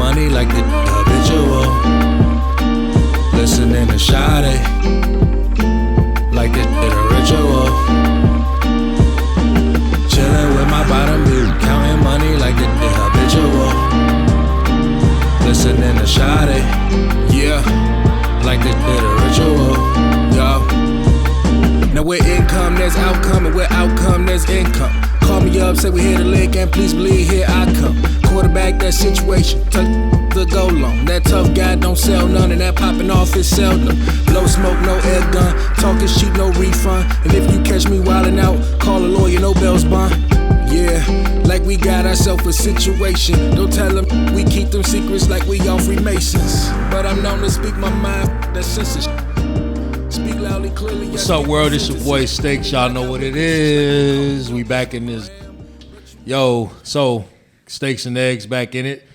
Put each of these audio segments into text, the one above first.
money like the habitual. Listening to Sade like the ritual. Chilling with my bottom view, counting money like the habitual. Listening to Sade, yeah, like the ritual, yo. Now with income, there's outcome, and with outcome, there's income. Call me up, say we hit a lick, and please believe here I come. Quarterback that situation, tuck the goal long. That tough guy don't sell none, and that popping off is seldom. Blow smoke, no air gun, talking cheap, no refund. And if you catch me wildin' out, call a lawyer, no bells bond. Yeah, like we got ourselves a situation. Don't tell them we keep them secrets like we all Freemasons. But I'm known to speak my mind, that's censorship. Speak loudly, clearly. What's up, world? It's your boy Stakes. Y'all know what it is. We back in this. Yo, so Steaks and Eggs back in it.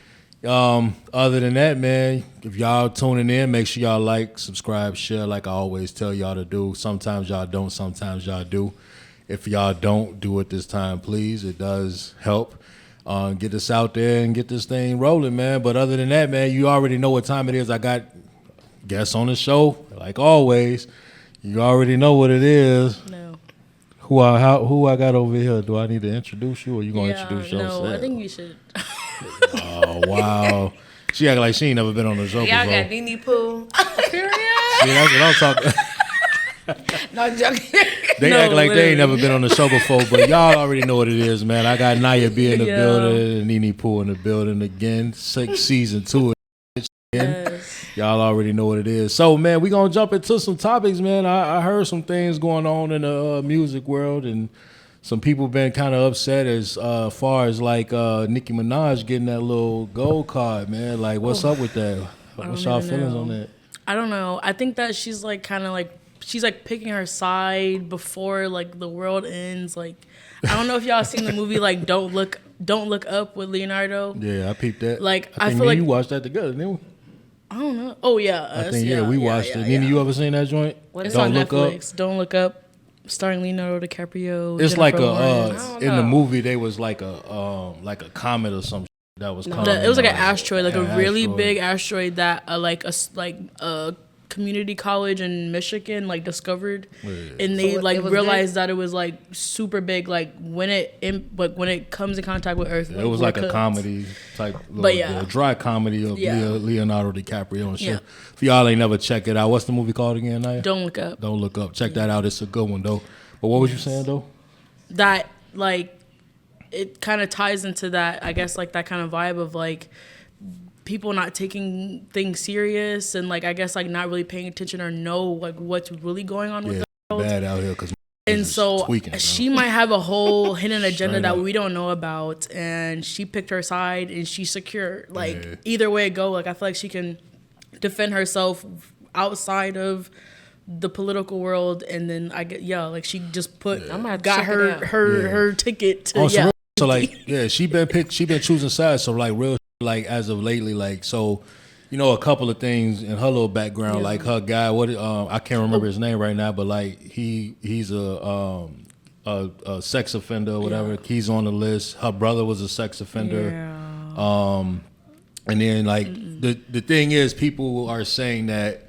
Other than that, man, if y'all tuning in, make sure y'all like, subscribe, share, like I always tell y'all to do. Sometimes y'all don't, sometimes y'all do. If y'all don't do it this time, please. It does help. Get us out there and get this thing rolling, man. But other than that, man, you already know what time it is. I got guests on the show, like always. You already know what it is. No. Who I got over here? Do I need to introduce you, or you gonna introduce yourself? No, I think you should. Oh wow, she act like she ain't never been on the show before. Y'all got Nene, Pooh. Period. See, that's what I'm talking. No, I'm joking. They act like they ain't never been on the show before, but y'all already know what it is, man. I got Naya B in the building, and Nene Pooh in the building again. Season 2. Yes. Y'all already know what it is. So, man, we gonna jump into some topics, man. I heard some things going on in the music world, and some people been kind of upset as far as like Nicki Minaj getting that little gold card, man. Like, what's up with that? What's y'all feelings on that? I don't know. I think that she's like kind of like she's like picking her side before like the world ends. Like, I don't know if y'all seen the movie like Don't Look Up with Leonardo. Yeah, I peeped that. Like, I feel think like you watched that together, didn't we? I don't know. Oh yeah, I think we watched it. Nene, you ever seen that joint? It's Don't on Look Netflix. Up. Don't Look Up, starring Leonardo DiCaprio. It's Jennifer like Lawrence. in the movie they was like a comet or something that was coming. It was like an asteroid, like a really asteroid. big asteroid that like a community college in Michigan like discovered, and they So like it was realized that it was like super big. Like when it comes in contact with Earth, It was like a comedy type, But yeah. a dry comedy of Yeah. Leonardo DiCaprio and shit. Yeah. If y'all ain't never check it out, what's the movie called again, Naya? Don't Look Up. Don't Look Up. Check that out. It's a good one though. But what was you saying though? That like it kind of ties into that, I guess, like that kind of vibe of like people not taking things serious and like I guess like not really paying attention or know like what's really going on with the world. Bad out here because And so tweaking, she might have a whole hidden agenda Straight that up. we don't know about, and she picked her side and she's secure. Like Yeah. either way it go, like I feel like she can defend herself outside of the political world, and then like she just I'm gonna have to got check it out. her ticket to On some real, so like she been choosing sides. So like real like as of lately, like so, you know, a couple of things in her little background, like her guy. I can't remember his name right now, but like he's a sex offender or whatever. He's on the list. Her brother was a sex offender. And then like the thing is, people are saying that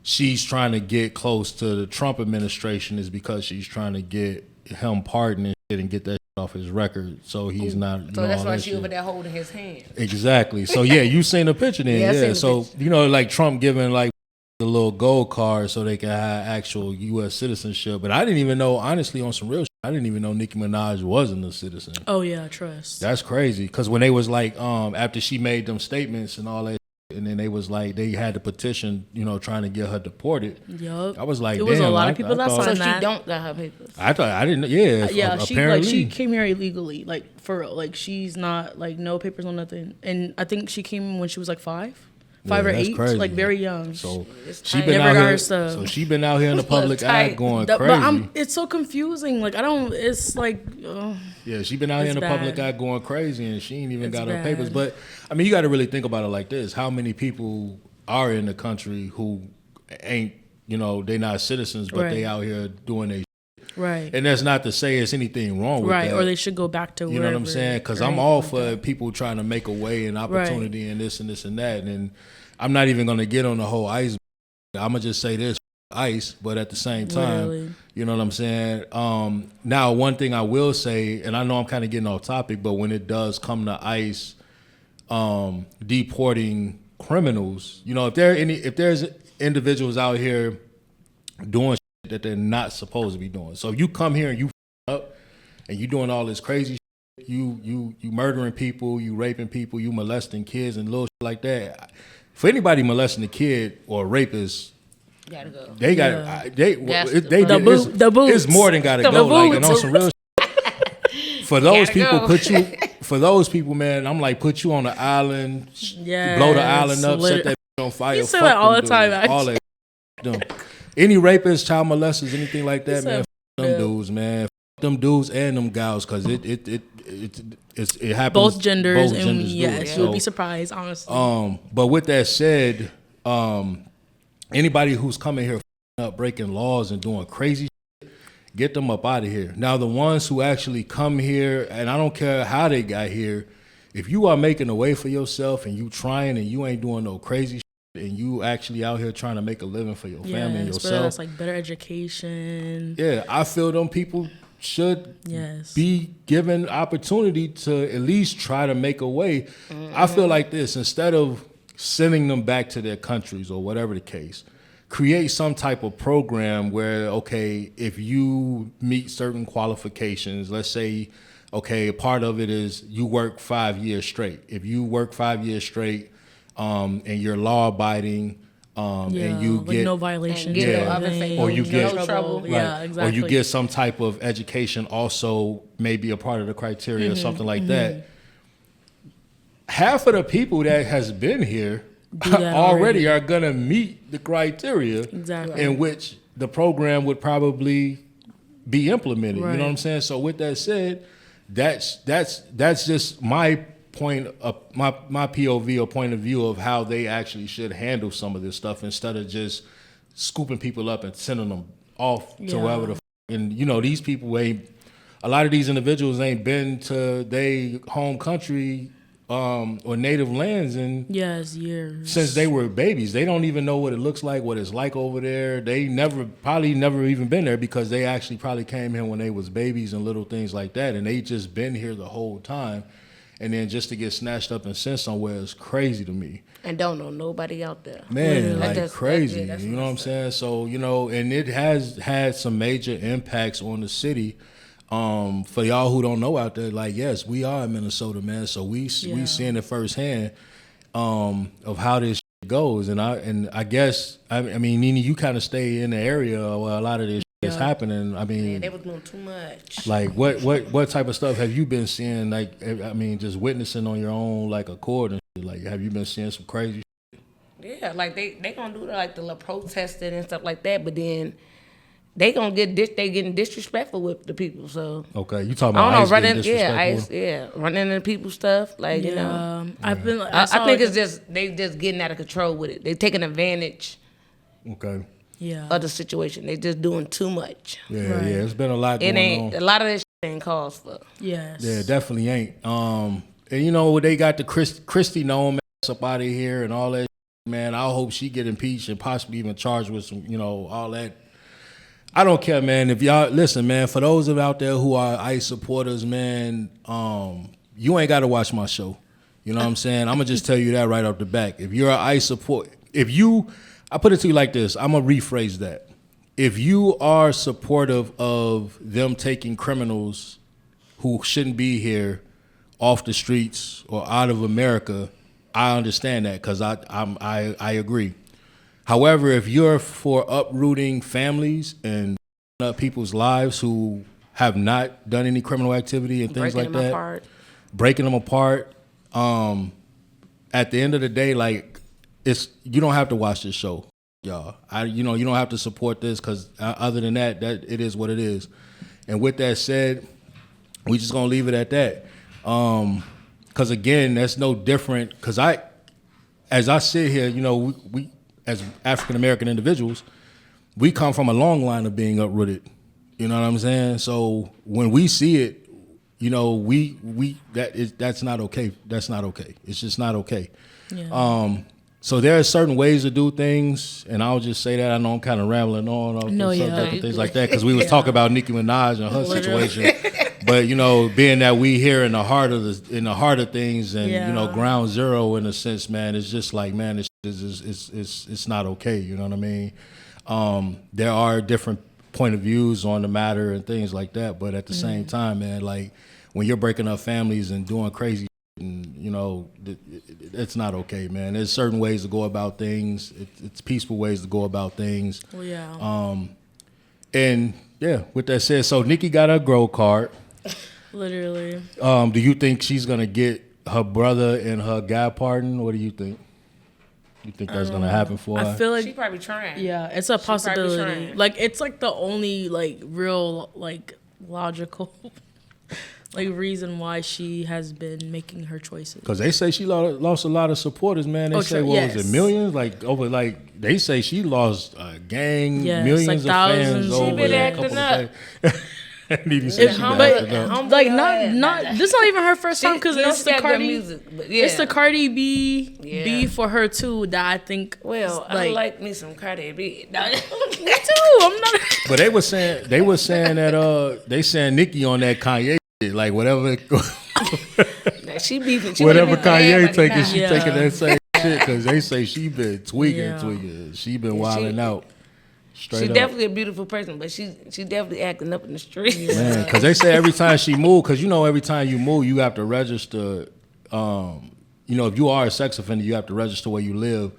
she's trying to get close to the Trump administration is because she's trying to get him pardoned and shit and get that shit off his record, so he's not. So that's why she shit. over there holding his hand. Exactly. So yeah, you seen the picture then? Yeah, I seen the So picture. you know, like Trump giving like the little gold card so they can have actual U.S. citizenship. But I didn't even know, honestly, on some real shit, I didn't even know Nicki Minaj wasn't a citizen. Oh yeah, trust. That's crazy. Because when they was like, after she made them statements and all that, and then they was like, they had to petition, you know, trying to get her deported. Yup. I was like, it was damn, a lot of people that So signed she that. don't got her papers. I thought I didn't. Yeah, Yeah, she apparently she came here illegally, like for real. Like she's not like no papers, no nothing. And I think she came when she was like five or that's 8, crazy. like very young. So It's she tight. been Never out got here. her stuff. So she been out here in the public eye tight. going But crazy. it's so confusing. Like I don't. It's like. Yeah, she been out here in the It's public eye bad. going crazy, and she ain't even It's got her bad. papers. But I mean, you got to really think about it like this: how many people are in the country who ain't, you know, they not citizens, but they Right. out here doing their. Right. And that's not to say it's anything wrong with Right, that. or they should go back to You know what I'm wherever, saying? Because right, I'm all like for that. people trying to make a way and opportunity and this and that. And I'm not even going to get on the whole ICE. I'm going to just say this, ICE, but at the same time, Literally. you know what I'm saying? Now, one thing I will say, and I know I'm kind of getting off topic, but when it does come to ICE deporting criminals, you know, if there's individuals out here doing shit that they're not supposed to be doing. So if you come here and you up and you doing all this crazy shit, you murdering people, you raping people, you molesting kids and little shit like that. For anybody molesting a kid or a rapist, Gotta go. they got Yeah. the boots. It's more than gotta The go. Like, and on boots. some real shit. For those Gotta people, go. for those people, man, I'm like, put you on the island, Yes, blow the island up, set lit- that on fire. You say fuck that all them the time, dudes, all that. Them. Any rapists, child molesters, anything like that, said man, fuck them dudes, man. Fuck them dudes and them gals, because it happens. both genders, and do yes, it. you would So, be surprised, honestly. but with that said, anybody who's coming here up breaking laws and doing crazy shit, get them up out of here. Now, the ones who actually come here, and I don't care how they got here, if you are making a way for yourself and you trying and you ain't doing no crazy shit and you actually out here trying to make a living for your family and Yes, whether yourself, that's like better education. yeah, I feel them people should Yes. be given opportunity to at least try to make a way. I feel like this, instead of sending them back to their countries or whatever the case, create some type of program where, okay, if you meet certain qualifications, let's say, okay, a part of it is you work 5 years straight. If you work 5 years straight and you're law abiding, and you like get no violation, And get Yeah. no other thing, Or you get- no trouble. Yeah, exactly. or you get some type of education also maybe a part of the criteria or something like that. Half of the people that has been here Do that already are gonna meet the criteria Exactly. in which the program would probably be implemented. You Right. know what I'm saying? So with that said, that's just my point of my POV or point of view of how they actually should handle some of this stuff instead of just scooping people up and sending them off to Yeah. wherever the and you know these people ain't, a lot of these individuals ain't been to their home country or native lands and Yes, years. since they were babies. They don't even know what it looks like, what it's like over there. They probably never even been there because they actually probably came here when they was babies and little things like that, and they just been here the whole time. And then just to get snatched up and sent somewhere is crazy to me. And don't know nobody out there. Man, That's like just- crazy. that's You know what I'm messed saying? So, you know, and it has had some major impacts on the city. For y'all who don't know out there, like, yes, we are in Minnesota, man. So we seeing it firsthand of how this shit goes. And I guess I mean, Nene, you kind of stay in the area where a lot of this shit is happening. I mean, Man, they was doing too much. like what type of stuff have you been seeing? Like, I mean, just witnessing on your own like accord and shit. Like, have you been seeing some crazy? Yeah, like they gonna do like the little protesting and stuff like that, but then they gonna they getting disrespectful with the people. So Okay, you talking I about don't know, ICE getting running disrespectful? running into people's stuff. Like you know, I've been. I saw, think like, it's just they just getting out of control with it. They taking advantage Okay, yeah. of the situation. They just doing too much. yeah, Right. yeah. It's been a lot It going ain't on. a lot of this shit ain't cause for. Yes. Yeah, definitely ain't. And you know they got the Christy Nome ass up out of here and all that. Man, I hope she get impeached and possibly even charged with some, you know, all that. I don't care, man. If y'all listen, man, for those of out there who are ICE supporters, man, you ain't got to watch my show. You know what I'm saying? I'm gonna just tell you that right off the back. If you're an ICE support, I put it to you like this. I'm gonna rephrase that. If you are supportive of them taking criminals who shouldn't be here off the streets or out of America, I understand that because I agree. However, if you're for uprooting families and up people's lives who have not done any criminal activity and things Breaking like them that, apart. breaking them apart, at the end of the day, like you don't have to watch this show, y'all. You don't have to support this because other than that it is what it is. And with that said, we just gonna leave it at that. Because again, that's no different. Because as I sit here, you know, we as African American individuals, we come from a long line of being uprooted You know what I'm saying? So when we see it, you know, that's not okay. That's not okay. It's just not okay. Yeah. So there are certain ways to do things, and I'll just say that. I know I'm kind of rambling on off the subject and things like that because we was talking about Nicki Minaj and her situation. But you know, being that we here in the heart of things, and you know, ground zero in a sense, man, it's just like, man, it's not okay. You know what I mean? There are different point of views on the matter and things like that, but at the same time, man, like when you're breaking up families and doing crazy shit, and you know, it's not okay, man. There's certain ways to go about things. It's peaceful ways to go about things. Well, yeah. And yeah, with that said, so Nicki got her grow card. Literally. Do you think she's gonna get her brother and her guy pardon? What do you think? You think that's gonna happen for her? I feel like She probably trying. yeah, it's a possibility. trying. Like it's like the only like real like logical like reason why she has been making her choices. Because they say she lost a lot of supporters, man. They say, true. what was it, millions? Like over, like they say she lost a gang, millions like of thousands. fans She over been a acting couple up. of days. Nene said she been But acting up. like not this is not even her first time because it's the got good Cardi music, but yeah. it's the Cardi B Yeah. B for her too that I think Well, I like me some Cardi B. me too. I'm not But they were saying that they saying Nicki on that Kanye shit, like whatever She beefing. She whatever wanna beef with Kanye everybody taking, now. she Yeah. taking that same shit because they say she been tweaking. Yeah. She been wilding out. Straight She's up. definitely a beautiful person, but she definitely acting up in the streets. Man, because they say every time she move, because you know every time you move, you have to register. You know, if you are a sex offender, you have to register where you live.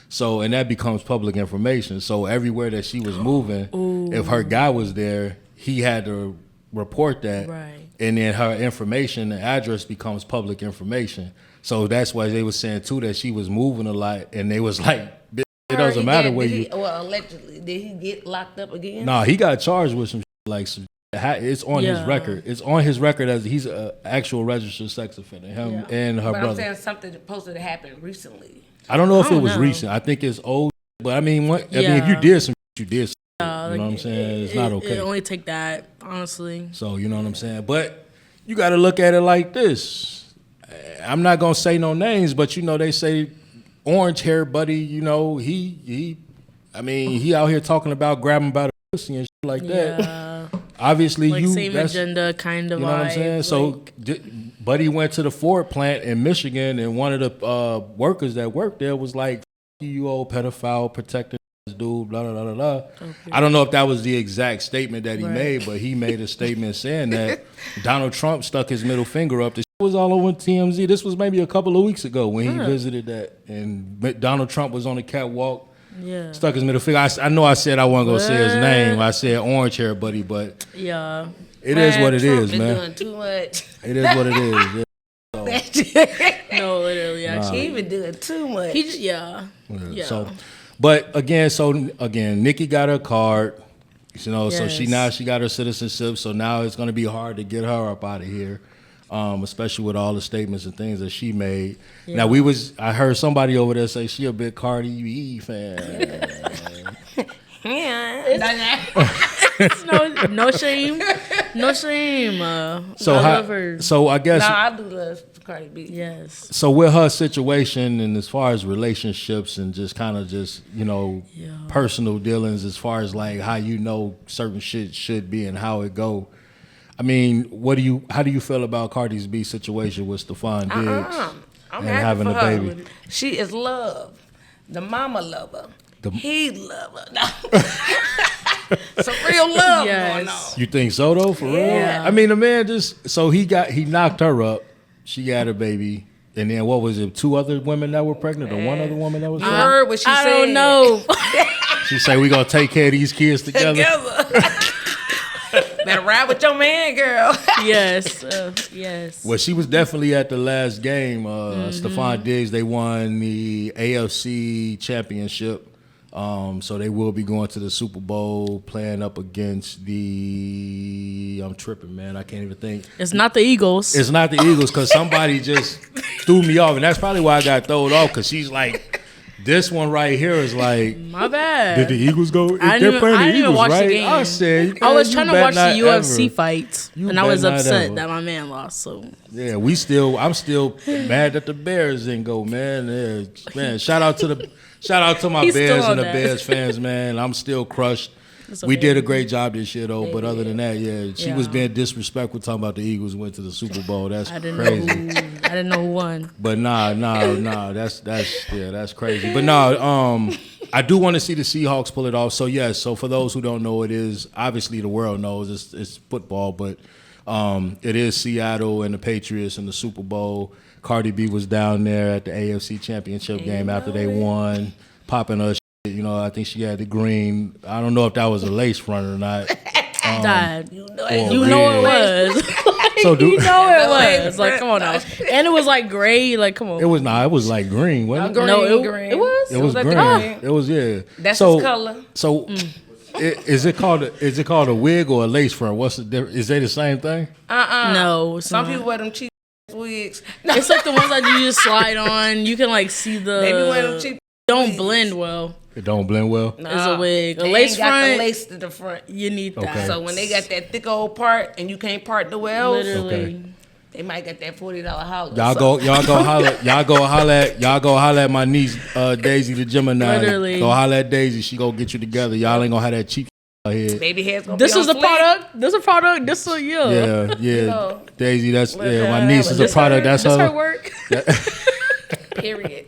So, and that becomes public information. So everywhere that she was moving, if her guy was there, he had to report that. Right. And then her information, the address becomes public information. So that's why they were saying too that she was moving a lot, and they was like, it doesn't matter where you. Well, allegedly, did he get locked up again? Nah, he got charged with some shit, like some. It's on his Yeah. record. It's on his record as he's an actual registered sex offender. Him and her But I'm brother. saying something supposed to happen recently. I don't know if I it don't was know. recent. I think it's old. But I mean, if you Yeah. did some, you did. Some, you like, know what I'm saying? It's not okay. It only take that, honestly. So you know what I'm saying. But you got to look at it like this. I'm not gonna say no names, but you know they say orange hair buddy. You know he. I mean he out here talking about grabbing by the pussy and shit like that. Yeah. Obviously Like you. same That's, agenda kind of You know what I'm vibe, saying? So, like- Buddy went to the Ford plant in Michigan, and one of the workers that worked there was like, "F you old pedophile, protecting this dude, blah, blah, blah, blah." I don't know if that was the exact statement that he made, but he made a statement saying that Donald Trump stuck his middle finger up. This was all over TMZ. This was maybe a couple of weeks ago when he visited that, and Donald Trump was on the catwalk. Yeah. Stuck his middle finger. I know I said I wasn't going to say his name. I said orange hair buddy, but Yeah. it is what it Trump is, been man. Doing too much. It is what it is. Yeah. No, literally, actually. He been doing too much. He just, yeah. Yeah. So, but again, Nicki got her card. You know, so she Yes. got her citizenship. So now it's going to be hard to get her up out of here, especially with all the statements and things that she made. Yeah. Now I heard somebody over there say she a big Cardi B fan. no shame. No shame. So I love her. So I guess. No, I do love Cardi B. Yes. So with her situation and as far as relationships and just kind of just, you know, personal dealings as far as like how you know certain shit should be and how it go. I mean, how do you feel about Cardi B's situation with Stephon Diggs I'm and happy having for a her. baby? She is loved. The mama love her. He love her. Some real love going on. You think so though, for real? Yeah. I mean, the man he knocked her up. She had a baby. And then what was it? 2 other women that were pregnant, or 1 other woman that was You pregnant? heard what she I said. don't know. She said, "We gonna take care of these kids together." Better ride with your man, girl. Yes. Yes. Well, she was definitely at the last game. Stephon Diggs, they won the AFC championship. So they will be going to the Super Bowl, playing up against I'm tripping, man. I can't even think. It's not the Eagles. It's not the Eagles because somebody just threw me off. And that's probably why I got thrown off because she's like This one right here is like, My bad. did the Eagles go? I They're didn't playing the even Eagles, watch right? the game. I said, I was you trying to bet watch not the UFC ever. fight, You and I bet was not upset ever. that my man lost. So Yeah, I'm still mad that the Bears didn't go, man. Yeah, man, shout out to my He's still Bears on and the that. Bears fans, man. I'm still crushed. It's We okay. did a great job this year, though. But other than that, yeah, she was Yeah. being disrespectful talking about the Eagles went to the Super Bowl. That's I didn't crazy. I didn't know who won. But nah, that's crazy. But no, I do want to see the Seahawks pull it off. So yes, so for those who don't know, it is obviously the world knows it's football, but it is Seattle and the Patriots in the Super Bowl. Cardi B was down there at the AFC Championship game after they won, popping her shit. You know, I think she had the green. I don't know if that was a lace front or not. Dad, You you know it was. So you know it Like, was. Like, come on now. And it was like gray. Like, come on. It was not. It was like green, wasn't it? No, it was? It was like green. green. It was That's so, his color. So, is it called a wig or a lace front? What's the difference? Is they the same thing? No, it's Some not. people wear them cheap wigs. It's like the ones that you just slide on. You can like see the. They be wearing them cheap. Don't wigs. blend well. It don't blend well. It's a wig. A They lace ain't got front. the lace to the front. You need that. Okay. So when they got that thick old part and you can't part the wells, Literally. Okay. they might get that $40 house. Y'all go holler at my niece Daisy the Gemini. Literally. Go holler at Daisy. She go get you together. Y'all ain't gonna have that cheap out here. Baby head's gonna This be is on the fleek. product. This is a product. This is Yeah. know. Daisy, that's my that niece was is a This product. her, That's this her her. work. Period.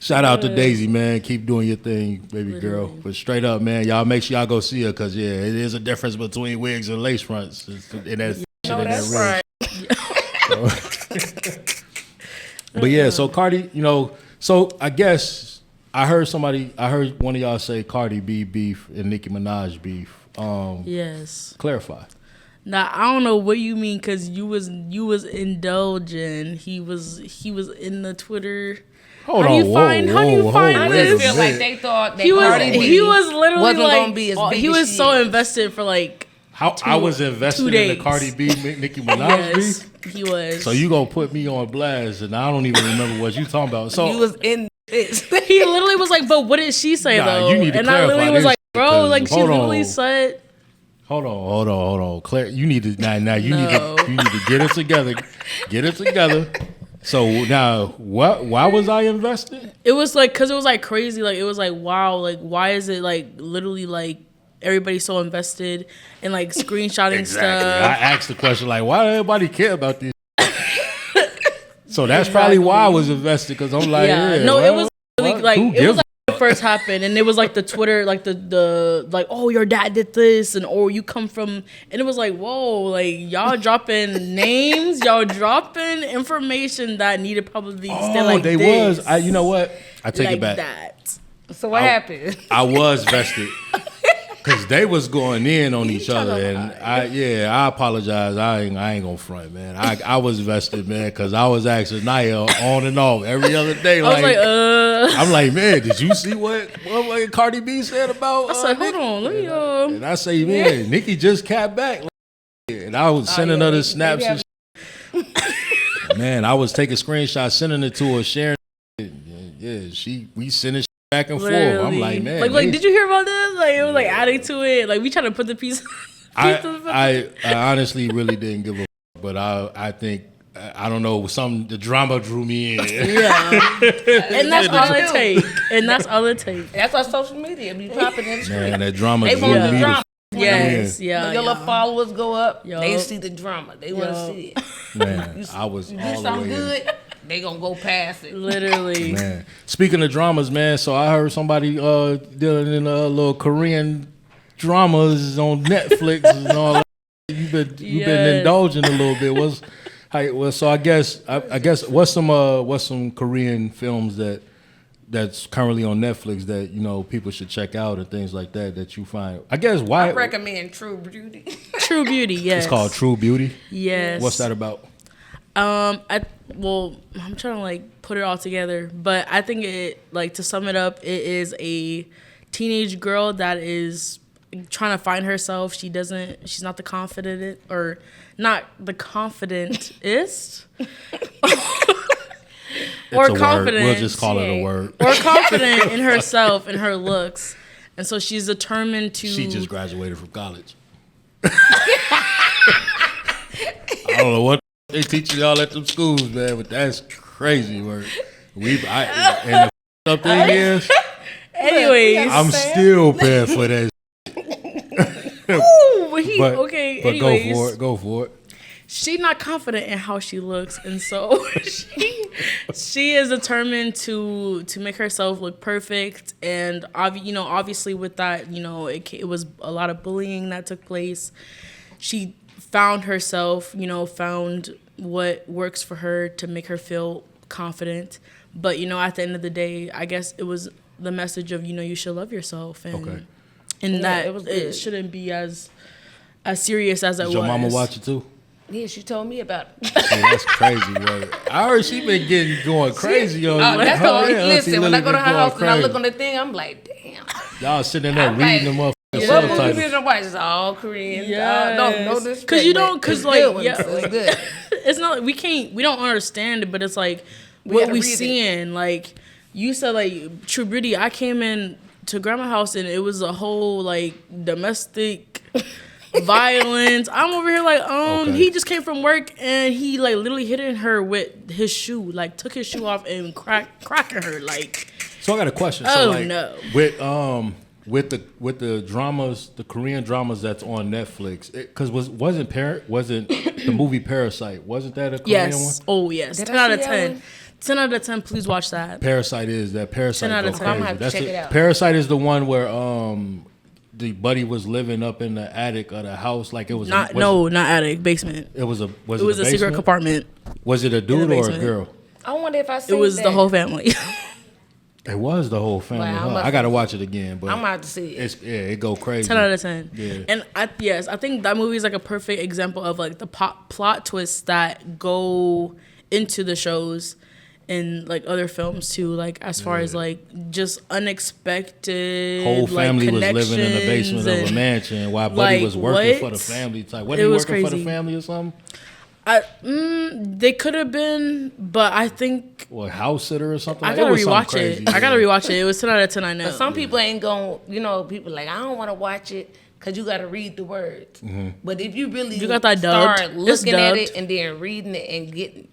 Shout out to Daisy, man. Keep doing your thing, baby girl. But straight up, man, y'all make sure y'all go see her because yeah, it is a difference between wigs and lace fronts. And that's No, that's right. But yeah, so Cardi, so I guess I heard one of y'all say Cardi B beef and Nicki Minaj beef. Yes. Clarify. Now I don't know what you mean because you was indulging. He was in the Twitter. Hold How on, do you find I wait a just feel like minute. they thought that He was Cardi B he was literally wasn't like gonna be as big he as was she so is. invested for like How I was invested 2 in the days. Cardi B Nicki Minaj yes beef. he was. So you gonna put me on blast, and I don't even remember what you talking about. So You was in this. He literally was like, but what did she say Nah, though? you need to and I literally clarify was this like, bro, because- like she hold literally on. said. hold on, Claire. You need to now. You No. need to get it together. Get it together. So now, what? Why was I invested? It was like, cause it was like crazy. Like it was like, wow. Like why is it like literally like everybody's so invested in like screenshotting I stuff? asked the question like, why do everybody care about this? So that's probably why I was invested because I'm like, Yeah. yeah, No, well, it was really, what? like Who it gives was like when it first happened, and it was like the Twitter, like the like, oh, your dad did this, and or you come from, and it was like, whoa, like y'all dropping names, y'all dropping information that needed probably stay like they this, was. You know what? I take like it back. that. So what happened? I was vested because they was going in on each other, and I apologize. I ain't gonna front, man. I was vested, man, because I was asking Naya on and off every other day. I was like, I'm like, man, did you see what Cardi B said about? I said, hold on, let me And I say, man, Nicki just capped back, and I was sending her the snaps. And man, I was taking screenshots, sending it to her, sharing. Yeah, we sending shit back and forth. I'm like, man, like, did you hear about this? Like, it was like adding to it. Like, we trying to put the piece. I honestly really didn't give a fuck, but I think I don't know, the drama drew me in. Yeah, and that's all it take. And that's all it take. That's why social media be popping in the street. Man, that drama They drew want me the the drama. Yes, When yeah. your little followers go up, Yup. they see the drama. They want to see it. man. I was You do all the something way in. good, they gonna go past it. Literally. Man, speaking of dramas, man. So I heard somebody dealing in a little Korean dramas on Netflix and all that. You've been Yes. indulging a little bit. So I guess what's some Korean films that's currently on Netflix that people should check out and things like that you find. I guess why I recommend True Beauty. True Beauty, yes. it's called True Beauty. Yes. What's that about? I'm trying to like put it all together, but I think it, like, to sum it up, it is a teenage girl that is trying to find herself. She's not the confident, or not the confidentest. or a confident. Word. We'll just call it a word. Or confident in herself and her looks, and so she's determined to. She just graduated from college. I don't know what they teaching y'all at them schools, man, but that's crazy work. And the up thing is, anyways, I'm still paying for that. Ooh, but okay. But anyways, go for it. She's not confident in how she looks, and so she is determined to make herself look perfect. And obviously with that, it was a lot of bullying that took place. She found herself, found what works for her to make her feel confident. But at the end of the day, I guess it was the message of you should love yourself, and that it shouldn't be as serious as it was. Did your mama watch it too? Yeah, she told me about it. See, that's crazy, word. I heard she been going crazy on you. That's all. Listen, when I go to her house and I look on the thing, I'm like, damn. Y'all sitting there reading them up. What movies is it's all Korean. Yeah, no disrespect. Because it's good. It's not like we don't understand it, but it's like what we seeing. Like you said, like True Beauty. I came in to grandma's house and it was a whole like domestic violence. I'm over here like he just came from work and he like literally hitting her with his shoe, like took his shoe off and cracking her like. So I got a question. Oh, so like, no. With the dramas, the Korean dramas that's on Netflix, because wasn't the movie Parasite, wasn't that a Korean one? Oh yes. 10 out of 10. 10 out of 10. Please watch that. Parasite 10 out of 10. I'm gonna have to check it out. Parasite is the one where the buddy was living up in the attic of the house, like it was not attic, basement. It was a secret compartment. Was it a dude or a girl? I wonder if I seen it was that. the whole family. It was the whole family. Wow, I gotta watch it again, but I'm about to see it. It go crazy. 10 out of 10. Yeah. And I think that movie is like a perfect example of like the plot twists that go into the shows and like other films too. Like as far as like just unexpected. Whole family was living in the basement of a and, mansion while Buddy was working for the family. Type. Wasn't he working for the family or something? They could have been, but I think or a house sitter or something. I gotta rewatch it. I gotta rewatch it. It was 10 out of 10. I know. But some people ain't going. People like I don't want to watch it because you got to read the words. Mm-hmm. But if you really got that dubbed. start looking at it and then reading it and getting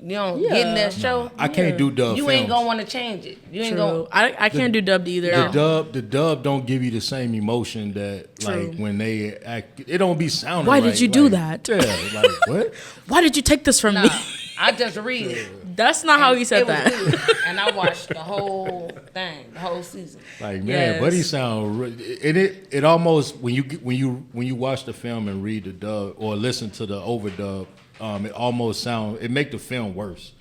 that show, I can't do dub. You ain't gonna want to change it. You ain't gonna. I can't do dubbed either. The dub don't give you the same emotion that like when they act. It don't be sounding. Why right. did you do that? Yeah, like what? Why did you take this from me? I just read it. That's not how he said that. And I watched the whole thing, the whole season. Like man, Buddy sound it almost when you watch the film and read the dub or listen to the overdub, it almost it make the film worse.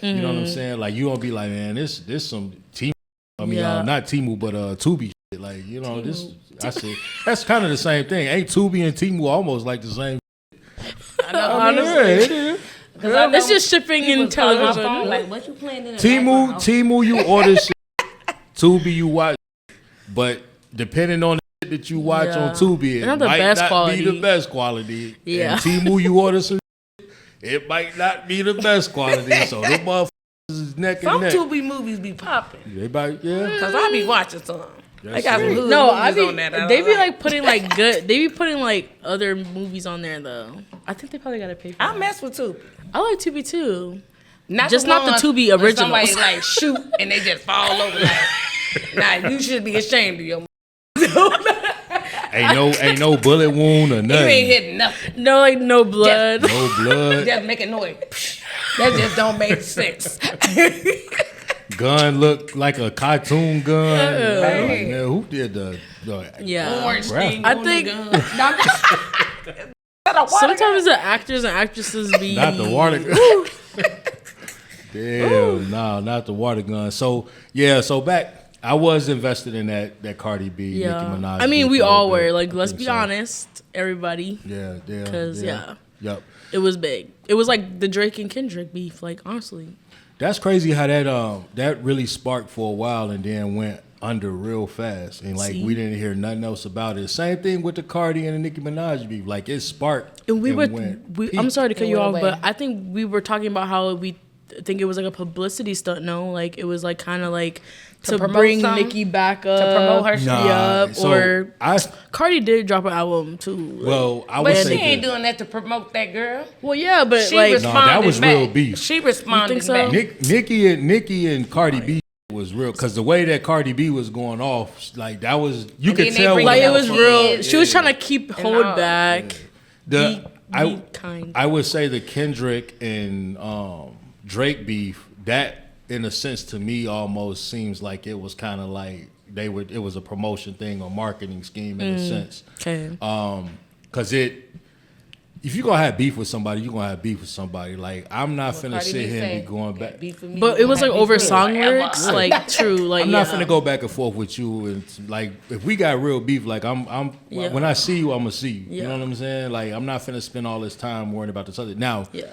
You know what I'm saying? Like you gonna be like, man, this some Timu. I mean, not Timu, but Tubi shit. Like Timu. This. I said that's kind of the same thing. Ain't Tubi and Timu almost like the same? I know. Honestly. It's just shipping in television. Like, what you playing in Timu, you order shit. Tubi, you watch. But depending on the shit that you watch on Tubi, it might not be the best quality. Yeah. And Timu, you order some shit, it might not be the best quality. So the motherfuckers is neck and neck. Some Tubi movies be popping. Because I be watching some. They got some movies on there. They be like putting like good. They be putting like other movies on there though. I think they probably gotta pay for. I mess with Tubi. I like Tubi too. Not the Tubi originals. Somebody like shoot and they just fall over. Like, nah, you should be ashamed of your. Ain't no bullet wound or nothing. You ain't hitting nothing. No, like no blood. No blood. Just making noise. That just don't make sense. Gun looked like a cartoon gun. Like, man, who did the orange thing? I think sometimes the actors and actresses be not the water gun. Damn, no, not the water gun. So back. I was invested in that Cardi B, Nicki Minaj. I mean, we all were. Like, let's be honest, everybody. Yeah. Because Yep. It was big. It was like the Drake and Kendrick beef. Like, honestly. That's crazy how that really sparked for a while and then went under real fast. And like we didn't hear nothing else about it. Same thing with the Cardi and the Nicki Minaj beef. Like it sparked. And I'm sorry to cut you off, but I think we were talking about how think it was like a publicity stunt. No, like it was like kind of like to promote bring something? Nicki back up, To promote her shit? Nah, so or I Cardi did drop an album too. Like, well, I would But say she ain't this. doing that to promote that girl. well, yeah, but She like responded that was back. real beef. She responded so? back. Nicki and Cardi B was real because the way that Cardi B was going off, like that was you And could then they tell. bring like it it out was for real. kids. She was trying to keep hold all. back. The Be kind. I would say the Kendrick and Drake beef, that in a sense to me almost seems like it was kind of like it was a promotion thing or marketing scheme in a sense. Okay. Cause if you're gonna have beef with somebody, you're gonna have beef with somebody. Like I'm not finna Cardi sit B here say, and be going back. beef with me, But you it was like gonna have over beef with song me forever. lyrics, like true, like I'm yeah. not finna go back and forth with you, and like if we got real beef, like Yeah. when I see you, I'ma see you. You Yeah. know what I'm saying? Like I'm not finna spend all this time worrying about this other. Now, Yeah.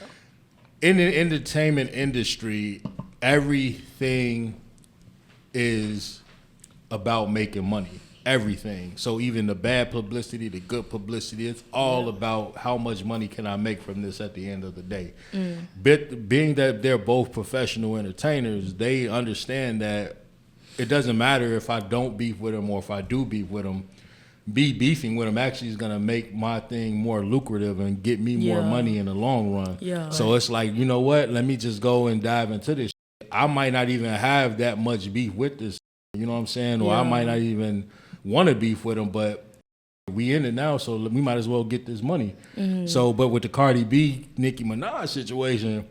in the entertainment industry, everything is about making money. Everything. So even the bad publicity, the good publicity, it's all about how much money can I make from this at the end of the day. Being that they're both professional entertainers, they understand that it doesn't matter if I don't beef with them or if I do beef with them. Beefing with them actually is gonna make my thing more lucrative and get me more Yeah. money in the long run. Yeah. So it's like, you know what? Let me just go and dive into this. I might not even have that much beef with this. You know what I'm saying? Or I Yeah. might not even want to beef with them, but we in it now, so we might as well get this money. So, but with the Cardi B, Nicki Minaj situation,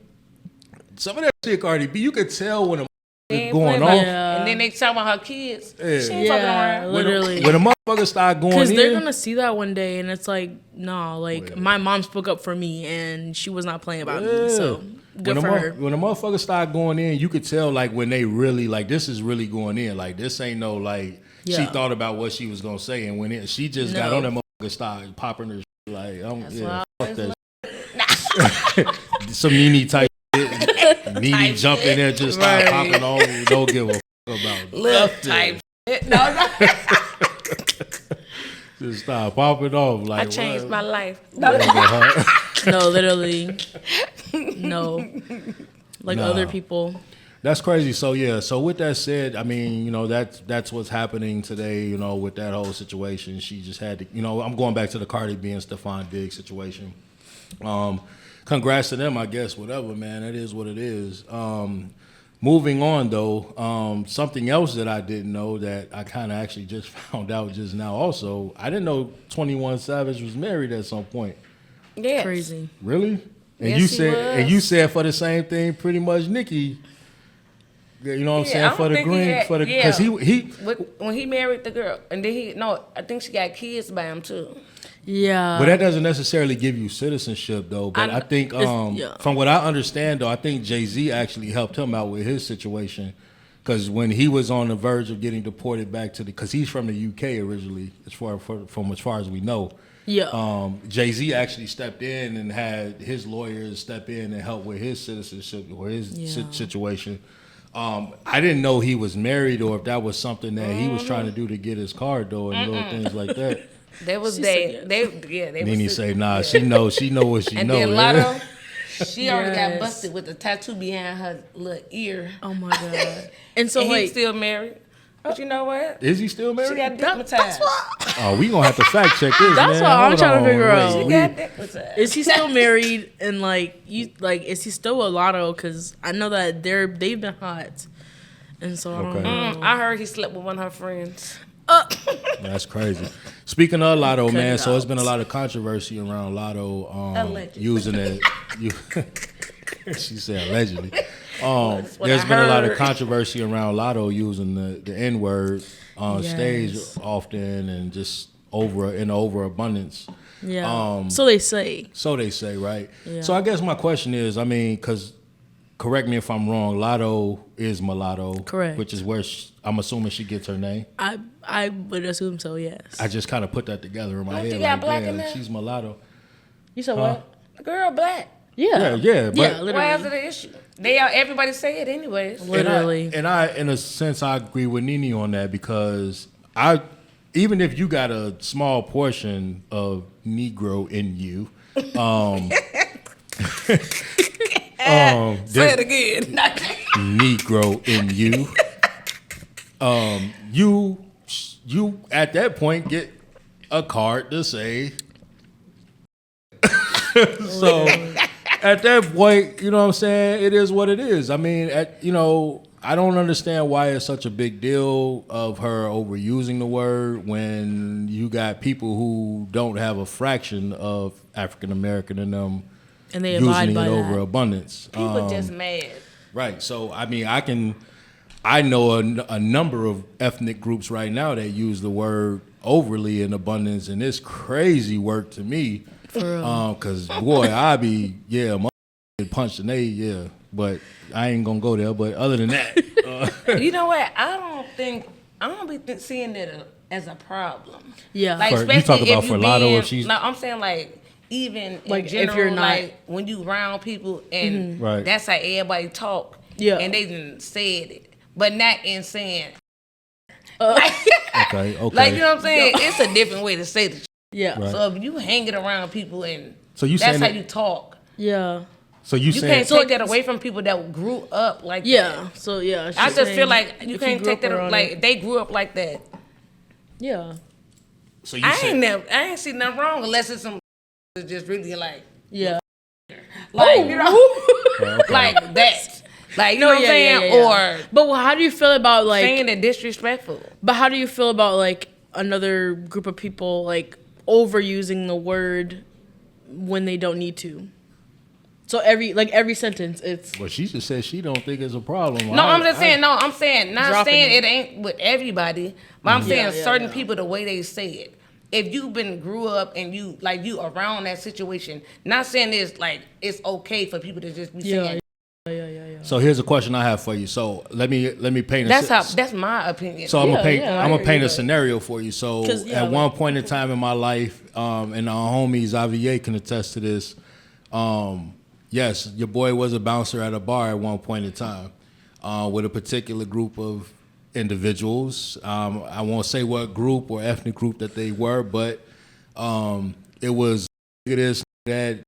some of that shit, Cardi B, you could tell when a Ain't going playing off. Yeah. And then they talk about her kids. Yeah. She ain't fucking Yeah, around. literally. When a motherfucker start going Because in, they're gonna see that one day, and it's like, no, like Yeah. my mom spoke up for me, and she was not playing about Yeah. me. So good for her. When a motherfucker start going in, you could tell like when they really like this is really going in. Like this ain't no like she Yeah. thought about what she was gonna say, and when she just got No. on that motherfucker, started popping her shit, like why fuck that. Some Nene type shit. Nene jump in there, just start Right. popping on. Don't give a fuck about Look nothing. type shit. No. Just start popping off. Like I changed my life. No, literally, no, like Nah. other people. That's crazy. So yeah. So with that said, I mean, you know, that's what's happening today. You know, with that whole situation, she just had to. You know, I'm going back to the Cardi B and Stephon Diggs situation. Congrats to them, I guess. Whatever, man. It is what it is. Moving on though, something else that I didn't know that I kind of actually just found out just now. Also, I didn't know 21 Savage was married at some point. Yes. Crazy. Really? And Yes, you he said, was. and you said for the same thing, pretty much, Nikki. You know what I'm Yeah, saying? I For don't the think he green, had- for the yeah. because he When he married the girl, and then I think she got kids by him too. Yeah. But that doesn't necessarily give you citizenship, though. But I think, yeah. from what I understand, though, I think Jay-Z actually helped him out with his situation. Because when he was on the verge of getting deported back to because he's from the UK originally, from as far as we know. Yeah. Jay-Z actually stepped in and had his lawyers step in and help with his citizenship or his situation. I didn't know he was married or if that was something that he was trying to do to get his card, though, and little things like that. They was She they said they Nene was say, nah, she know what she and know. then Lotto, she already got Yes. busted with the tattoo behind her little ear. Oh my god. And so And like, he's still married. But you know what? Is he still married? She got that's dickmatized. why. Oh, we gonna have to fact check this. That's man. what I'm Hold trying to on, figure wait. out. She We- got dickmatized. Is he still married? And like, is he still a lotto? Because I know that they've been hot. And so I don't Okay. know. I heard he slept with one of her friends. That's crazy. Speaking of Lotto, Cut man, it so it's out. been a lot of controversy around Lotto Allegedly. using it. She said allegedly. That's what There's I been a lot of heard. controversy around Lotto using the N word on Yes. stage often and just in overabundance. Yeah. So they say. So they say, right? Yeah. So I guess my question is, I mean, because correct me if I'm wrong, Lotto is mulatto, Correct. which is where I'm assuming she gets her name. I would assume so. Yes. I just kind of put that together in my Don't head. you got Like, black in damn, there? she's mulatto. You said what? The girl black. Yeah. Yeah, but- yeah. Why is it Literally. an issue? They are. Everybody say it anyways. Literally. And I, in a sense, I agree with Nene on that because even if you got a small portion of Negro in you, Say it again. Negro in you. You at that point get a card to say. So at that point, you know what I'm saying? It is what it is. I mean, I don't understand why it's such a big deal of her overusing the word when you got people who don't have a fraction of African American in them And they using abide it by over that. abundance. People just mad. Right. So, I mean, I know a number of ethnic groups right now that use the word overly in abundance, and it's crazy work to me. Because, boy, I be, punched and but I ain't going to go there. But other than that. You know what? I don't be seeing it as a problem. Yeah. Like, You especially talk about if for you Lotto being, if she's. No, I'm saying like even Like, in if general, you're not- like when you round people and Right. that's how everybody talk. Yeah. And they didn't said it, but not in saying. Okay. Like, you know what I'm saying? It's a different way to say the shit. Yeah. Right. So if you hanging around people and So you that's saying how that- you talk. Yeah. So you You saying. can't take that away from people that grew up like that. Yeah. So yeah. I she's just saying feel like you if can't grew take up that around like it- they grew up like that. Yeah. So you I saying. ain't seen nothing wrong unless it's some that's just really like Yeah. like you know like that. Like you know what I'm saying? Or But how do you feel about like? saying it disrespectful. But how do you feel about like another group of people like overusing the word when they don't need to? So every sentence, it's Well, she just said she don't think it's a problem. No, I'm just saying, I'm saying, not Dropping saying it. it ain't with everybody, but I'm saying Yeah, certain yeah. people, the way they say it. If you grew up and you around that situation, not saying it's okay for people to just be saying. So here's a question I have for you. So let me paint. That's my opinion. So I'm gonna paint. yeah, I I'm gonna hear paint you, a but- scenario for you. So 'Cause, yeah, at like- one point in time in my life, and our homies Xavier can attest to this. Yes, your boy was a bouncer at a bar at one point in time, with a particular group of individuals. I won't say what group or ethnic group that they were, but it was this that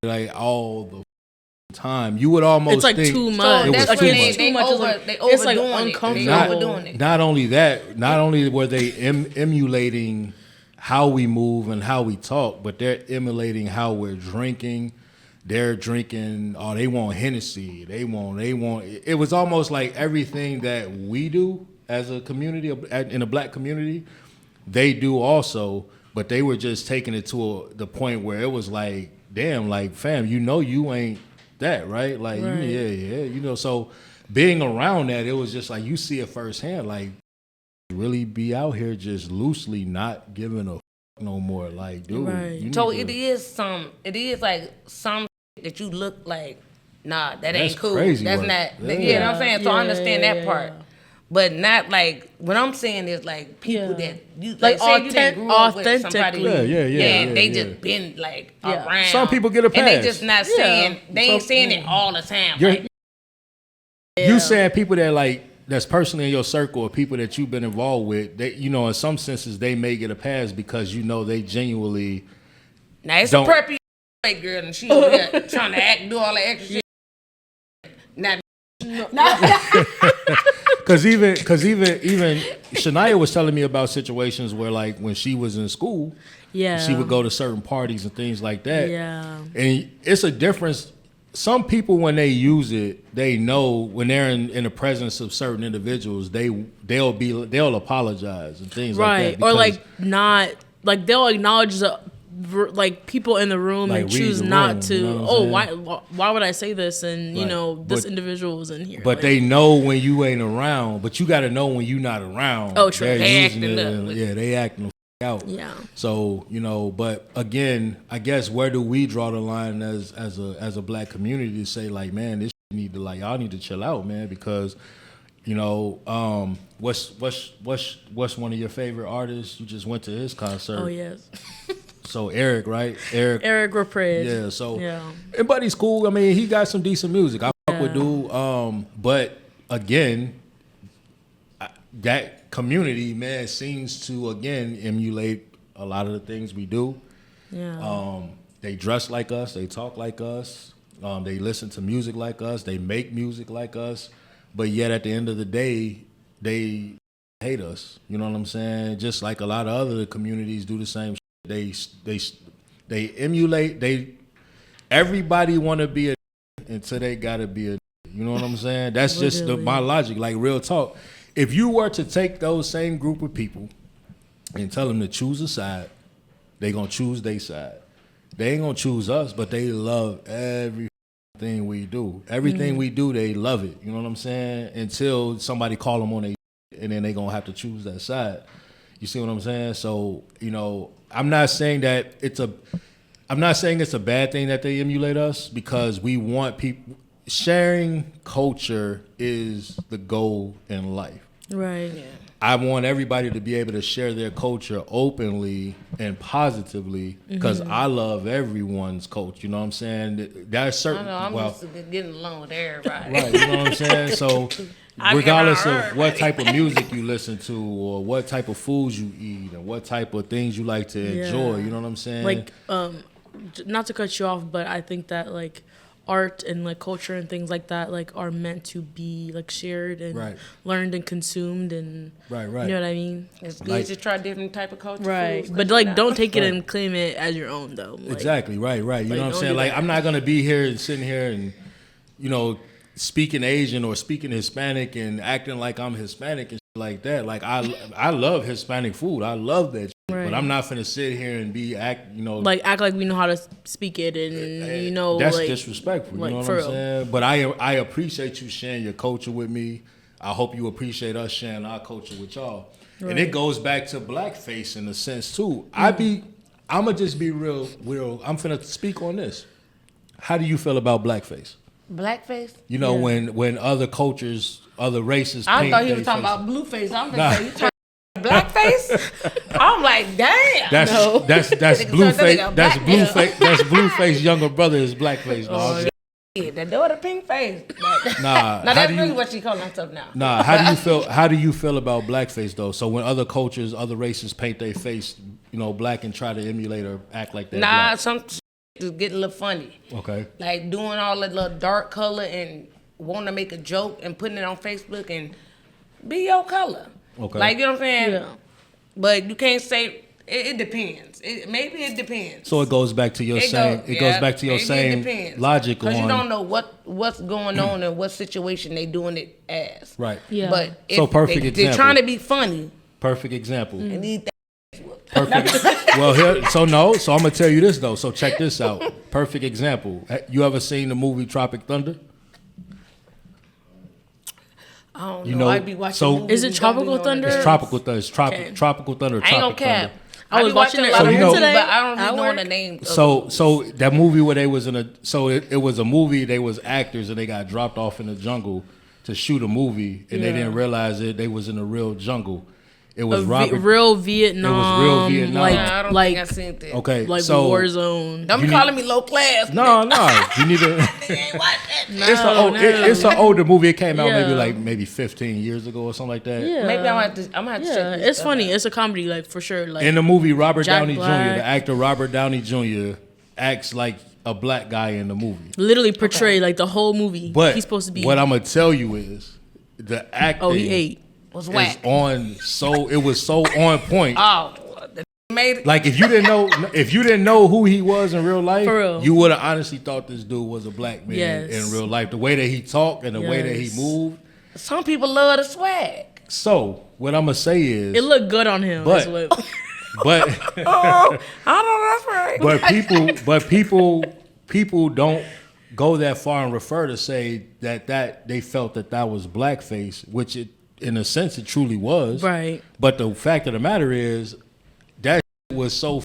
like all the time. You would almost it's like think too So much. It was that's too when much. they Too much is over like- they it's like overdoing it. They uncomfortable. overdoing it. Not only that, not only were they emulating how we move and how we talk, but they're emulating how we're drinking. They're drinking. Oh, they want Hennessy. They want. It was almost like everything that we do as a community in a black community, they do also. But they were just taking it to the point where it was like, damn, like fam, you ain't that, right? Like, Right. yeah. So being around that, it was just like you see it firsthand. Like, really be out here just loosely not giving a no more. Like, dude. Right. you So need it is like some that you look like, nah, that That's ain't cool. crazy That's work. not, Yeah. you know what I'm saying? So I Yeah, understand yeah, that yeah, part. yeah. But not like, what I'm saying is like people Yeah. that you, Like say you didn't grow up with somebody. authentically. Yeah, they yeah. just been like Yeah. around. Some people get a And they pass. just not Yeah. saying, they ain't saying it all the time. You're- Like, You saying people that like that's personally in your circle or people that you've been involved with, they, in some senses they may get a pass because they genuinely now it's Don't- a preppy white girl and she over there trying to do all the extra shit. Now, because even Shania was telling me about situations where like when she was in school, Yeah. she would go to certain parties and things like that. Yeah. And it's a difference. Some people, when they use it, they know when they're in the presence of certain individuals, they'll apologize and things Right. like that. Or because- like not like they'll acknowledge the like people in the room Like, and read choose the not room, to. you know what I'm Why would I say this? And Right. this But- individual was in here. But Like, they know when you ain't around. But you got to know when you not around. Oh, true. They're They using acting it up. and- yeah, they acting the f- out. Yeah. So but again, I guess where do we draw the line as a black community to say like, man, this need to y'all need to chill out, man, because what's one of your favorite artists? You just went to his concert. Oh yes. So Eric, right? Eric. Eric Rapred. Yeah, so Yeah. and Buddy's cool. I mean, he got some decent music. I fuck with dude. But again, that community, man, seems to again emulate a lot of the things we do. Yeah. They dress like us, they talk like us. They listen to music like us. They make music like us. But yet at the end of the day, they hate us. You know what I'm saying? Just like a lot of other communities do the same shit. They emulate. Everybody want to be a until they gotta be a. You know what I'm saying? That's just my logic. Like real talk. If you were to take those same group of people and tell them to choose a side, they gonna choose their side. They ain't gonna choose us, but they love everything we do. Everything we do, they love it. You know what I'm saying? Until somebody call them on and then they gonna have to choose that side. You see what I'm saying? So, you know, I'm not saying it's a bad thing that they emulate us, because we want people. Sharing culture is the goal in life. Right. Yeah. I want everybody to be able to share their culture openly and positively, because I love everyone's culture. You know what I'm saying? There's certain. I'm used to getting along with everybody. Right. You know what I'm saying? So, regardless of what type of music you listen to, or what type of foods you eat, and what type of things you like to enjoy, you know what I'm saying? Like, not to cut you off, but I think that like art and like culture and things like that like are meant to be like shared and learned and consumed, and right. You know what I mean? It's good to try different type of culture, right? But like, don't take it and claim it as your own though. Like, exactly, right. You know what I'm saying? Like, I'm not gonna be here and sitting here and, you know, speaking Asian or speaking Hispanic and acting like I'm Hispanic and shit like that. Like, I love Hispanic food. I love that shit. Right. But I'm not finna sit here and act like we know how to speak it, and you know, that's like, disrespectful. Like, you know what I'm saying? But I appreciate you sharing your culture with me. I hope you appreciate us sharing our culture with y'all. Right. And it goes back to blackface in a sense too. I'ma just be real. I'm finna speak on this. How do you feel about blackface? Blackface? You know, when other cultures, other races. I thought he was talking about blueface. I'm gonna say you talking blackface. I'm like, damn. That's blueface. That's blueface. That's blueface. Younger brother is blackface. The daughter pink face. Nah, now that's really what she calling herself now. Nah, how do you feel about blackface though? So when other cultures, other races paint their face, you know, black and try to emulate or act like that. Nah, black. some is getting a little funny. Okay. Like doing all that little dark color and wanting to make a joke and putting it on Facebook and be your color. Okay. Like, you know what I'm saying? Yeah. But you can't say it depends. Maybe it depends. So it goes back to your same logic. Because you don't know what's going on and what situation they doing it as. Right. Yeah. But if so perfect example. They're trying to be funny. Perfect example. And these perfect. Well, so I'm gonna tell you this though. So check this out. Perfect example. You ever seen the movie Tropic Thunder? I don't know. I'd be watching. So is it Tropical Thunder? It's Tropical Thunder. It's Tropical Thunder. I ain't gonna cap. I was watching it today, but I don't really know the name. So that movie where they was in it was a movie. They was actors and they got dropped off in the jungle to shoot a movie, and they didn't realize they was in a real jungle. It was real Vietnam. It was real Vietnam. I don't think I seen that. Okay, like war zone. Don't be calling me low class. No. You need to. It's an older movie. It came out maybe 15 years ago or something like that. Yeah. Maybe I'm gonna have to check this. It's funny. It's a comedy, like for sure. Like in the movie, Robert Downey Black. Jr., the actor Robert Downey Jr. acts like a black guy in the movie. Literally portray like the whole movie. But he's supposed to be. What I'm gonna tell you is the acting. He ate. Was whack. It was so on point. Oh, made it. Like if you didn't know who he was in real life, you would have honestly thought this dude was a black man in real life. The way that he talked and the way that he moved. Some people love the swag. So what I'm gonna say is it looked good on him. But I know that's right. People don't go that far and refer to say that they felt that was blackface, which in a sense it truly was. Right. But the fact of the matter is that was so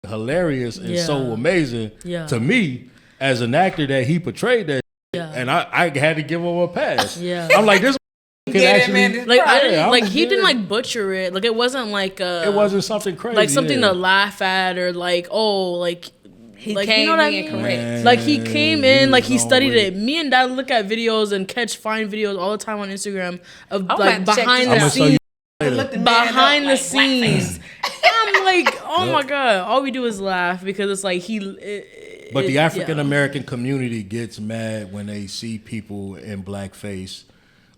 hilarious and so amazing to me as an actor that he portrayed that. And I had to give him a pass. Yeah. I'm like, this can actually he didn't like butcher it. Like it wasn't like it wasn't something crazy. Like something to laugh at or like he like, came you know what I in mean? correct. Like he came in, like he studied it. Me and Dad look at videos and find videos all the time on Instagram of like behind the scenes. Behind the scenes. I'm like, oh my God. All we do is laugh because it's like But the African American community gets mad when they see people in blackface.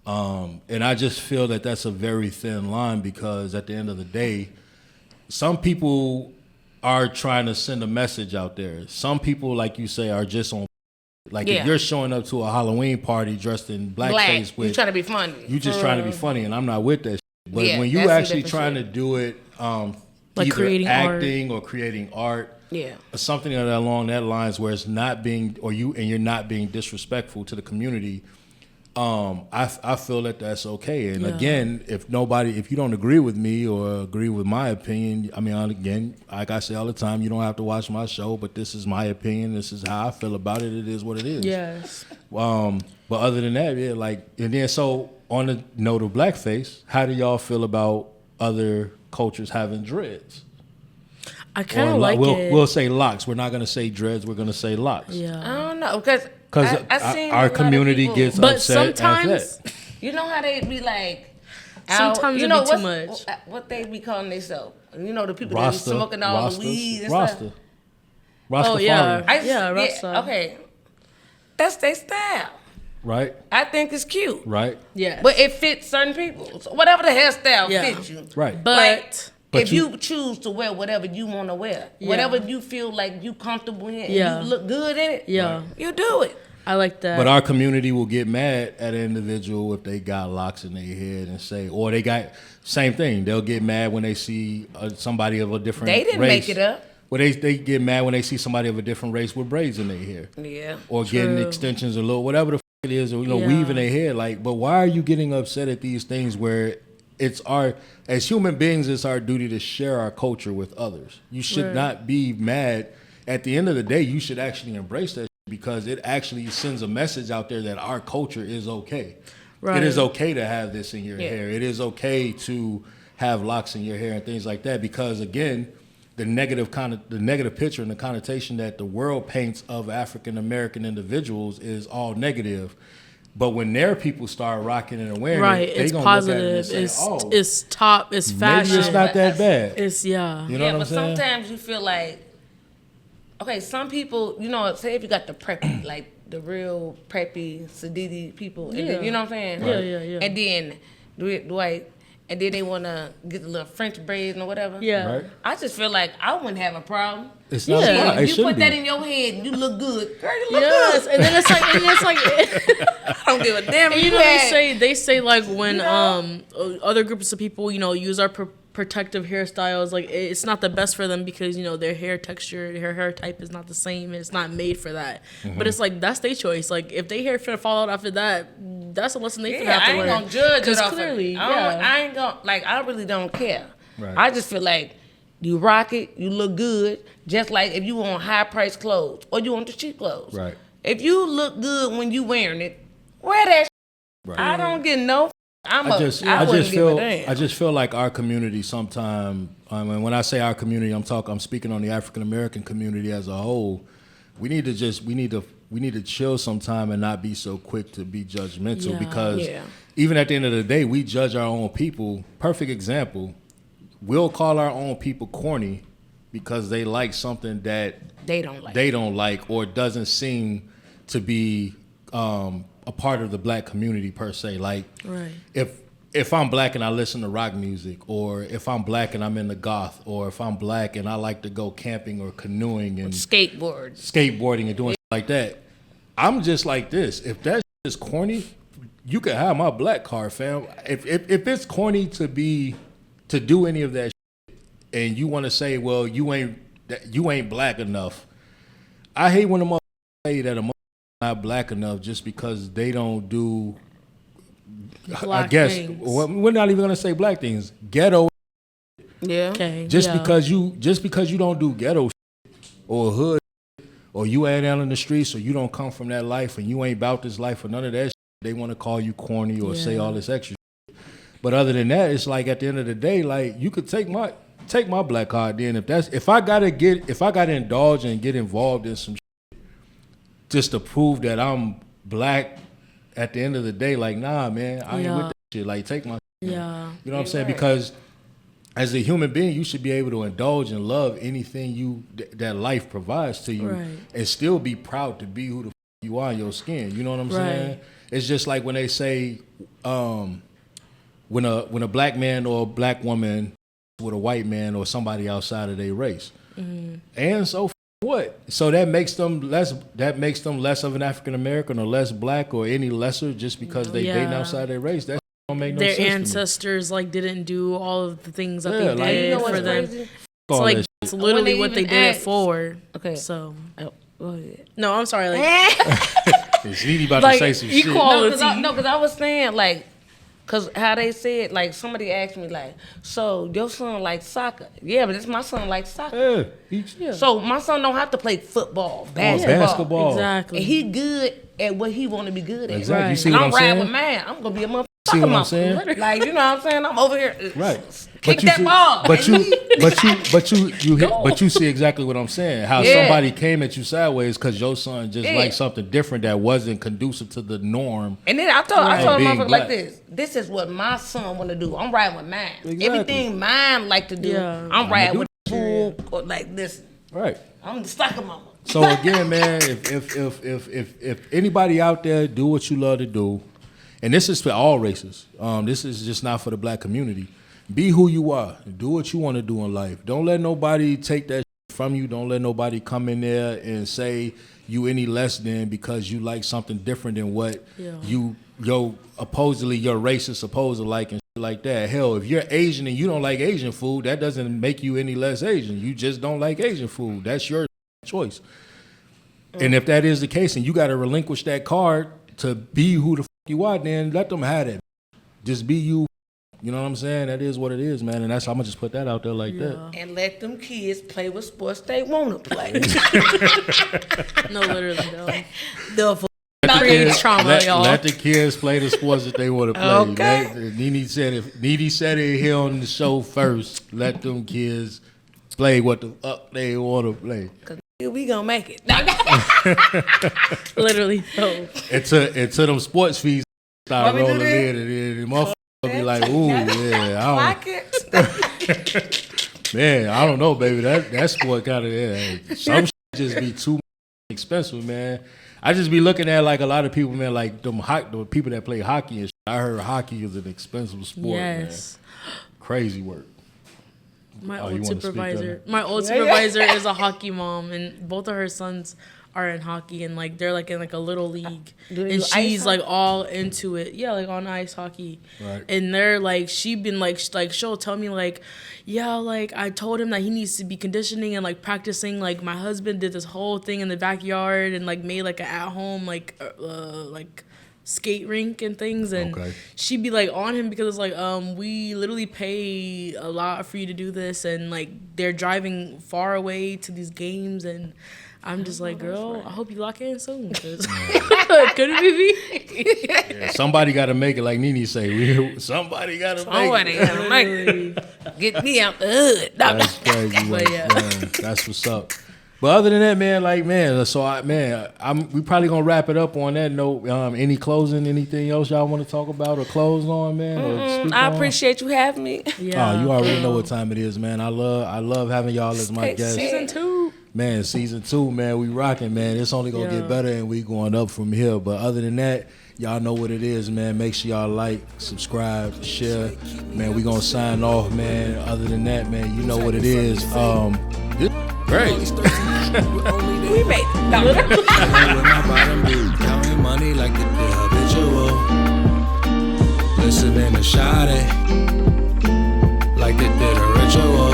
And I just feel that that's a very thin line, because at the end of the day, some people are trying to send a message out there. Some people, like you say, are just on. Like if you're showing up to a Halloween party dressed in blackface, you trying to be funny. You just trying to be funny, and I'm not with that shit. But when you actually trying to do it, like either creating acting or creating art, or something along that lines, where it's not being, you're not being disrespectful to the community. I feel that that's okay. And again, if you don't agree with me or agree with my opinion, I mean, again, like I say all the time, you don't have to watch my show, but this is my opinion. This is how I feel about it. It is what it is. Yes. But other than that, and then so on the note of blackface, how do y'all feel about other cultures having dreads? I kind of like it. We'll say locks. We're not going to say dreads. We're going to say locks. Yeah. I don't know, because our community gets but upset sometimes, at that. You know how they be like, sometimes you it know be too much. what they be calling themselves? You know, the people that be smoking all the weed and Rasta. stuff. Rastafari. Oh yeah, Rasta. Yeah, okay, that's their style. Right. I think it's cute. Right. Yeah. But it fits certain people. So whatever the hairstyle fits you. Right. But if you choose to wear whatever you want to wear, whatever you feel like you comfortable in, and you look good in it, you do it. I like that. But our community will get mad at an individual if they got locks in their head and say, or they got, same thing. They'll get mad when they see somebody of a different race. They didn't make it up. Well, they get mad when they see somebody of a different race with braids in their hair. Yeah. Or getting extensions or little, whatever the it is, or weave in their head. Like, but why are you getting upset at these things where it's as human beings, it's our duty to share our culture with others. You should not be mad. At the end of the day, you should actually embrace that, because it actually sends a message out there that our culture is okay. Right. It is okay to have this in your hair. It is okay to have locks in your hair and things like that, because again, the negative picture and the connotation that the world paints of African American individuals is all negative. But when their people start rocking and wearing it, they gonna positive. Look at it and say, it's top. It's fashion. Maybe it's not that bad. It's You know what I'm but saying? sometimes you feel like, okay, some people, say if you got the preppy, like the real preppy, sedity people, and then, you know what I'm saying? Yeah. And then and then they want to get the little French braids or whatever. Yeah. Right. I just feel like I wouldn't have a problem. It's not. If you put that in your head and you look good, girl, you look good. And then it's like, I don't give a damn. And they say like when other groups of people use our protective hairstyles, like it's not the best for them because their hair texture, their hair type is not the same, and it's not made for that. But it's like that's their choice. Like if they hair finna fall out after that, that's a lesson they finna have to learn. I ain't gonna judge it off clearly, I ain't gonna I really don't care. Right. I just feel like you rock it, you look good. Just like if you want high price clothes or you want the cheap clothes. Right. If you look good when you wearing it, wear that. Right. I don't get no. I just feel like our community sometimes. When I say our community, I'm speaking on the African American community as a whole. We need to chill sometime and not be so quick to be judgmental, because even at the end of the day, we judge our own people. Perfect example. We'll call our own people corny because they like something that they don't like or doesn't seem to be a part of the black community per se. Like, if I'm black and I listen to rock music, or if I'm black and I'm in the goth, or if I'm black and I like to go camping or canoeing and skateboarding and doing shit like that, I'm just like this. If that shit is corny, you can have my black card, fam. If it's corny to do any of that shit, and you want to say, well, you ain't black enough, I hate when a motherfucker say that a motherfucker not black enough just because they don't do black I guess things. We're not even gonna say black things. Ghetto. Yeah. Okay. Because you don't do ghetto shit or hood shit, or you ain't out in the streets, or you don't come from that life and you ain't about this life or none of that shit, they want to call you corny or say all this extra shit. But other than that, it's like at the end of the day, like you could take my black card then if I gotta indulge and get involved in some shit just to prove that I'm black. At the end of the day, like, nah, man, I ain't with that shit. Like, take my shit. Yeah. You know what I'm saying? Because as a human being, you should be able to indulge and love anything that life provides to you, and still be proud to be who the you are in your skin. You know what I'm saying? It's just like when they say, when a black man or a black woman with a white man or somebody outside of their race, and so what? So that makes them less. That makes them less of an African American or less black or any lesser just because they dating outside their race. That don't make no sense. Their ancestors like didn't do all of the things that they did like, you know for them. Crazy? So like it's literally what they did it for. Okay. So. Oh, no, I'm sorry. Like, is Nene about to say some shit? Equality. No, because I was saying like, cause how they said like somebody asked me like, so your son likes soccer? Yeah, but it's my son likes soccer. Yeah. So my son don't have to play football, basketball. Exactly. And he good at what he want to be good at. Exactly. You see and what I'm I'm riding saying? with mine. I'm gonna be a motherfucker. See what I'm saying? Like, you know what I'm saying? I'm over here. Right. Kick that ball. But you see exactly what I'm saying. How somebody came at you sideways because your son just liked something different that wasn't conducive to the norm. And then I told him motherfucker like black. this is what my son want to do. I'm riding with mine. Exactly. Everything mine like to do, I'm riding with Pooh or like this. Right. I'm the soccer mama. So again, man, if anybody out there do what you love to do, and this is for all races. This is just not for the black community. Be who you are. Do what you want to do in life. Don't let nobody take that from you. Don't let nobody come in there and say you any less than because you like something different than what supposedly your race is supposed to like and shit like that. Hell, if you're Asian and you don't like Asian food, that doesn't make you any less Asian. You just don't like Asian food. That's your choice. And if that is the case and you got to relinquish that card to be who the you are, then let them have it. Just be you. You know what I'm saying? That is what it is, man. And that's I'm gonna just put that out there like that. And let them kids play with sports they want to play. No, literally, no. Let the kids play the sports that they want to play. Okay. Nene said it here on the show first. Let them kids play what the fuck they want to play. We gonna make it. Literally. So. Until them sports fees start rolling in, and then the motherfucker be like, ooh, yeah, I don't. Man, I don't know, baby. That sport gotta some shit just be too expensive, man. I just be looking at like a lot of people, man, like the people that play hockey and shit. I heard hockey is an expensive sport, man. Crazy work. My old supervisor is a hockey mom, and both of her sons are in hockey, and like they're like in like a little league, and she's like all into it. Yeah, like on ice hockey. Right. And they're like, she been like she'll tell me like, yeah, like I told him that he needs to be conditioning and like practicing. Like my husband did this whole thing in the backyard and like made like an at home like skate rink and things, and she'd be like on him because it's like we literally pay a lot for you to do this, and like they're driving far away to these games, and I'm just like, girl, I hope you lock in soon, because could it be me? Yeah, somebody got to make it, like Nene say. Somebody got to make it. Get me out the hood. That's crazy, man. That's what's up. But other than that, man, like, man, so we probably gonna wrap it up on that note. Any closing, anything else y'all want to talk about or close on, man? I appreciate you having me. Yeah. Oh, you already know what time it is, man. I love having y'all as my guests. Season 2. Man, season 2, man, we rocking, man. It's only gonna get better, and we going up from here. But other than that, y'all know what it is, man. Make sure y'all like, subscribe, share. Man, we gonna sign off, man. Other than that, man, you know what it is. Great. We made it. Counting money like the habitual. Listening to Shawty like they did a ritual.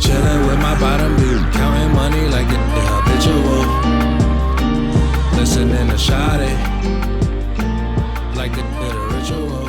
Chilling with my bottom dude, counting money like the habitual. Listening to Shawty like they did a ritual.